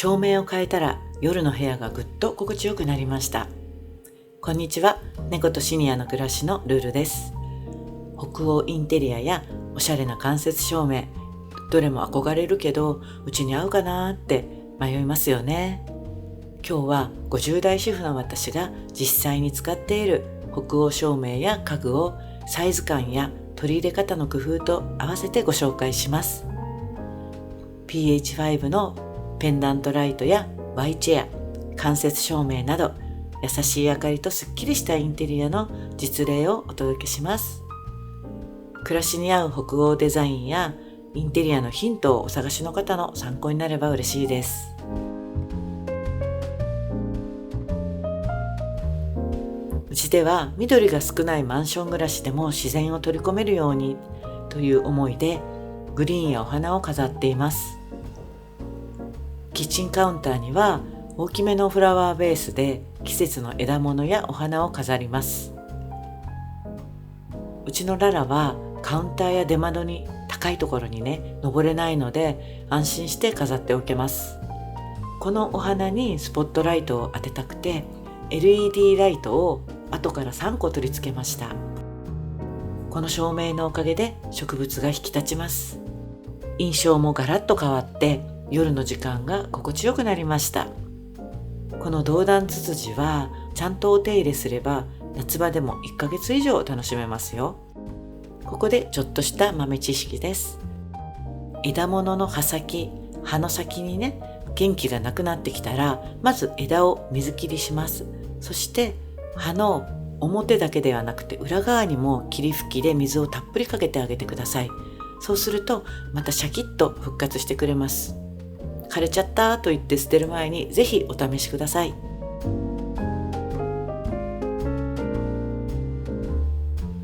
照明を変えたら夜の部屋がぐっと心地よくなりました。こんにちは、猫とシニアの暮らしのルールです。北欧インテリアやおしゃれな間接照明、どれも憧れるけどうちに合うかなって迷いますよね。今日は50代主婦の私が実際に使っている北欧照明や家具をサイズ感や取り入れ方の工夫と合わせてご紹介します。 PH5 のペンダントライトや Y チェア、間接照明など優しい明かりとすっきりしたインテリアの実例をお届けします。暮らしに合う北欧デザインやインテリアのヒントをお探しの方の参考になれば嬉しいです。うちでは緑が少ないマンション暮らしでも自然を取り込めるようにという思いでグリーンやお花を飾っています。キッチンカウンターには大きめのフラワーベースで季節の枝物やお花を飾ります。うちのララはカウンターや出窓に高いところに登れないので安心して飾っておけます。このお花にスポットライトを当てたくて LED ライトを後から3個取り付けました。この照明のおかげで植物が引き立ちます。印象もガラッと変わって夜の時間が心地よくなりました。このドウダンツツジはちゃんとお手入れすれば夏場でも1ヶ月以上楽しめますよ。ここでちょっとした豆知識です。枝物の葉先、葉の先に元気がなくなってきたらまず枝を水切りします。そして葉の表だけではなくて裏側にも霧吹きで水をたっぷりかけてあげてください。そうするとまたシャキッと復活してくれます。枯れちゃったと言って捨てる前にぜひお試しください。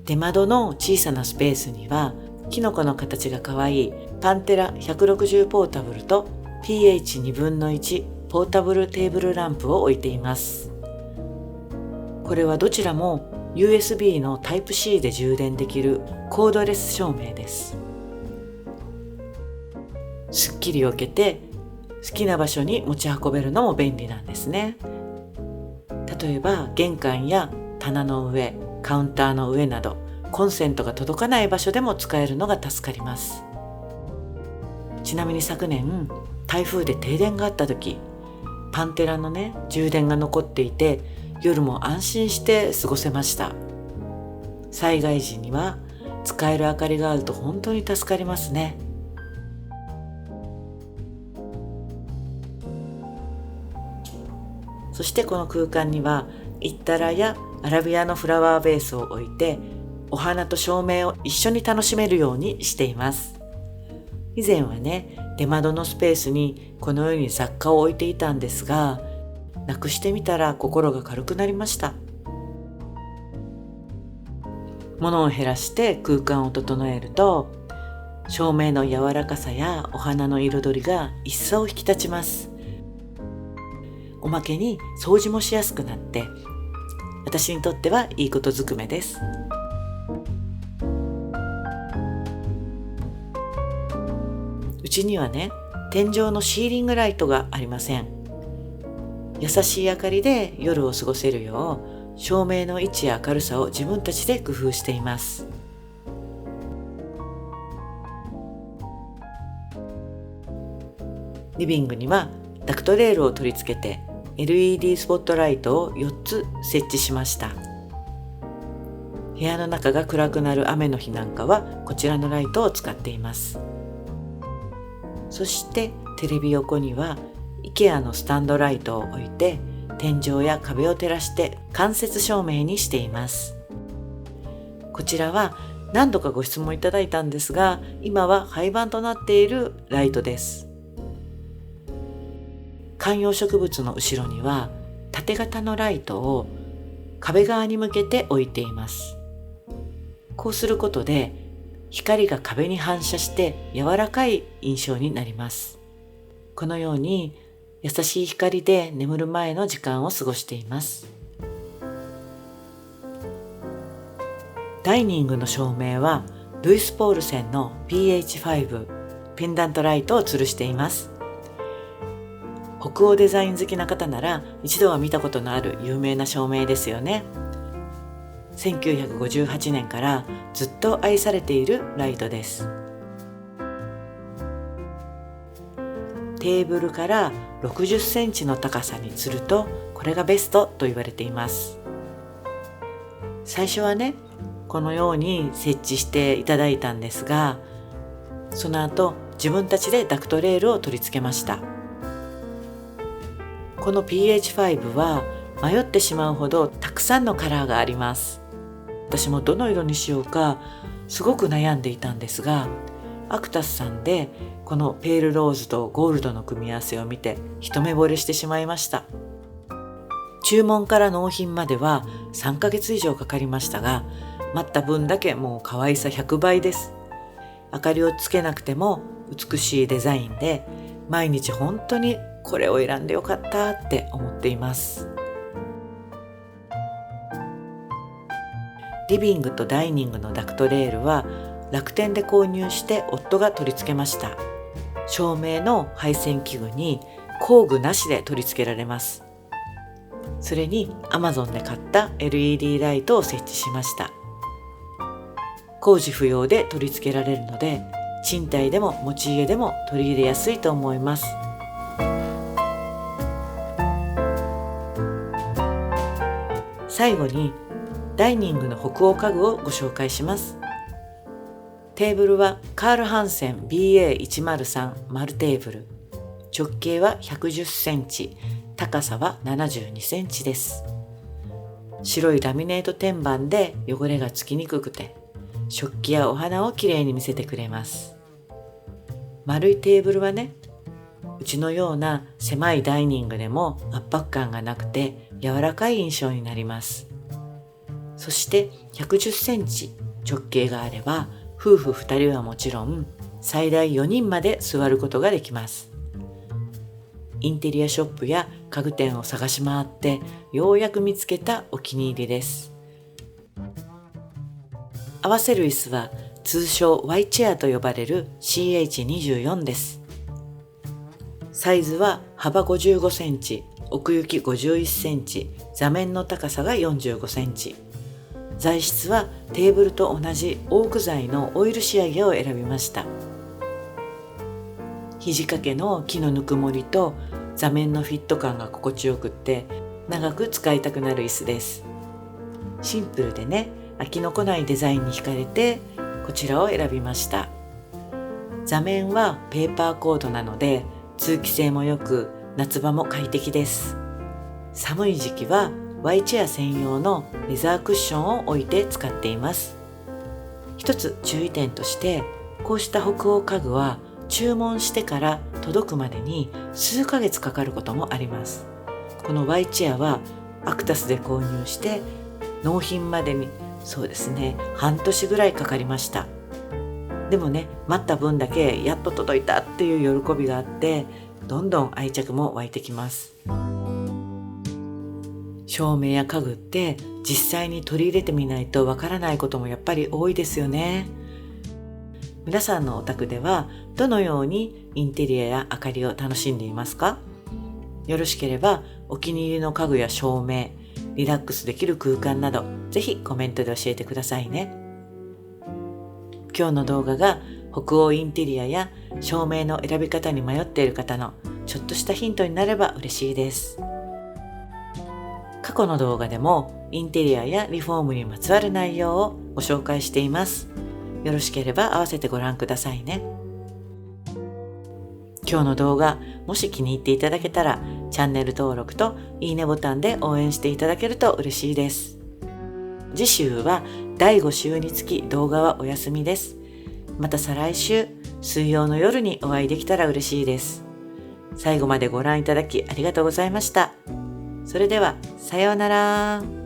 出窓の小さなスペースにはキノコの形が可愛いパンテラ160ポータブルと pH2 分の1ポータブルテーブルランプを置いています。これはどちらも USB の Type-C で充電できるコードレス照明です。すっきり置けて好きな場所に持ち運べるのも便利なんですね。例えば玄関や棚の上、カウンターの上などコンセントが届かない場所でも使えるのが助かります。ちなみに昨年台風で停電があった時、パンテラの充電が残っていて夜も安心して過ごせました。災害時には使える明かりがあると本当に助かりますね。そしてこの空間にはイッタラやアラビアのフラワーベースを置いてお花と照明を一緒に楽しめるようにしています。以前は出窓のスペースにこのように雑貨を置いていたんですが、なくしてみたら心が軽くなりました。物を減らして空間を整えると照明の柔らかさやお花の彩りが一層引き立ちます。おまけに掃除もしやすくなって私にとってはいいことずくめです。うちには天井のシーリングライトがありません。優しい明かりで夜を過ごせるよう照明の位置や明るさを自分たちで工夫しています。リビングにはダクトレールを取り付けてLED スポットライトを4つ設置しました。部屋の中が暗くなる雨の日なんかはこちらのライトを使っています。そしてテレビ横には IKEA のスタンドライトを置いて天井や壁を照らして間接照明にしています。こちらは何度かご質問いただいたんですが、今は廃盤となっているライトです。観葉植物の後ろには縦型のライトを壁側に向けて置いています。こうすることで光が壁に反射して柔らかい印象になります。このように優しい光で眠る前の時間を過ごしています。ダイニングの照明はルイスポールセンの PH5 ペンダントライトを吊るしています。北欧デザイン好きな方なら一度は見たことのある有名な照明ですよね。1958年からずっと愛されているライトです。テーブルから60センチの高さに吊るとこれがベストと言われています。最初はね、このように設置していただいたんですが、その後自分たちでダクトレールを取り付けました。この PH5 は迷ってしまうほどたくさんのカラーがあります。私もどの色にしようかすごく悩んでいたんですが、アクタスさんでこのペールローズとゴールドの組み合わせを見て一目惚れしてしまいました。注文から納品までは3ヶ月以上かかりましたが、待った分だけもう可愛さ100倍です。明かりをつけなくても美しいデザインで、毎日本当にこれを選んでよかったって思っています。リビングとダイニングのダクトレールは楽天で購入して夫が取り付けました。照明の配線器具に工具なしで取り付けられます。それに Amazon で買った LED ライトを設置しました。工事不要で取り付けられるので、賃貸でも持ち家でも取り入れやすいと思います。最後にダイニングの北欧家具をご紹介します。テーブルはカールハンセン BA103 丸テーブル。直径は110センチ、高さは72センチです。白いラミネート天板で汚れがつきにくくて、食器やお花をきれいに見せてくれます。丸いテーブルはね、うちのような狭いダイニングでも圧迫感がなくて柔らかい印象になります。そして110センチ直径があれば、夫婦2人はもちろん最大4人まで座ることができます。インテリアショップや家具店を探し回ってようやく見つけたお気に入りです。合わせる椅子は通称 Y チェアと呼ばれる CH24 です。サイズは幅55センチ、奥行き51センチ、座面の高さが45センチ。材質はテーブルと同じオーク材のオイル仕上げを選びました。肘掛けの木のぬくもりと座面のフィット感が心地よくって長く使いたくなる椅子です。シンプルでね、飽きのこないデザインに惹かれてこちらを選びました。座面はペーパーコードなので通気性も良く夏場も快適です。寒い時期は Y チェア専用のレザークッションを置いて使っています。一つ注意点として、こうした北欧家具は注文してから届くまでに数ヶ月かかることもあります。この Y チェアはアクタスで購入して納品までにそうですね、半年ぐらいかかりました。でもね、待った分だけやっと届いたっていう喜びがあって、どんどん愛着も湧いてきます。照明や家具って実際に取り入れてみないとわからないこともやっぱり多いですよね。皆さんのお宅ではどのようにインテリアや明かりを楽しんでいますか？よろしければお気に入りの家具や照明、リラックスできる空間など、ぜひコメントで教えてくださいね。今日の動画が北欧インテリアや照明の選び方に迷っている方のちょっとしたヒントになれば嬉しいです。過去の動画でもインテリアやリフォームにまつわる内容をご紹介しています。よろしければ合わせてご覧くださいね。今日の動画、もし気に入っていただけたらチャンネル登録といいねボタンで応援していただけると嬉しいです。次週は第5週につき動画はお休みです。また再来週水曜の夜にお会いできたら嬉しいです。最後までご覧いただきありがとうございました。それではさようなら。